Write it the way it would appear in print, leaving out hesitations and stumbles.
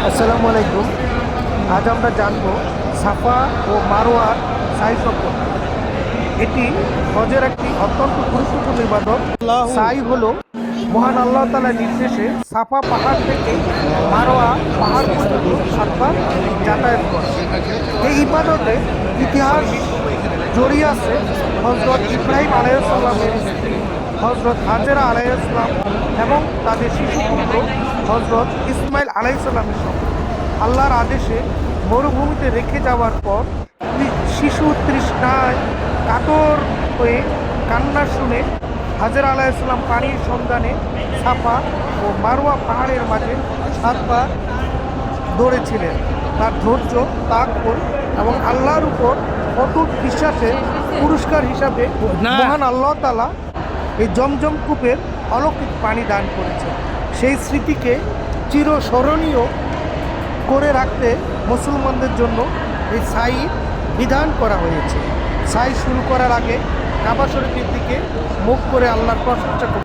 আসসালামু আলাইকুম। আজ আমরা জানব সাফা ও মারোয়ার সাই সম্পর্কে। এটি হজের একটি অত্যন্ত গুরুত্বপূর্ণ ইবাদত। সাই হলো মহান আল্লাহ তাআলার নির্দেশে সাফা পাহাড় থেকে মারোয়া পাহাড় পর্যন্ত সাতবার যাতায়াত করে। এই ইবাদতে ইতিহাস জড়িয়ে আছে হযরত ইব্রাহিম আলাইহিসসালামের স্ত্রী হযরত হাজেরা আলাইহিসসালাম এবং তাদের শিশুপুত্র হযরত ইসমাইল আলাইহিসসালামের সঙ্গে। আল্লাহর আদেশে মরুভূমিতে রেখে যাওয়ার পর শিশু তৃষ্ণায় কাতর হয়ে কান্না শুনে হাজেরা আলাইহিসসালাম পানির সন্ধানে সাফা ও মারওয়া পাহাড়ের মাঝে সাতবার দৌড়েছিলেন। তার ধৈর্য, তাকওয়ার এবং আল্লাহর উপর অটুট বিশ্বাসের পুরস্কার হিসাবে মহান আল্লাহ তাআলা এই জমজম কূপের অলৌকিক পানি দান করেছে। সেই স্মৃতিকে চিরস্মরণীয় করে রাখতে মুসলমানদের জন্য এই সাই বিধান করা হয়েছে। সাই শুরু করার আগে কাবা শরীফের দিকে মুখ করে আল্লাহর প্রশংসা করতে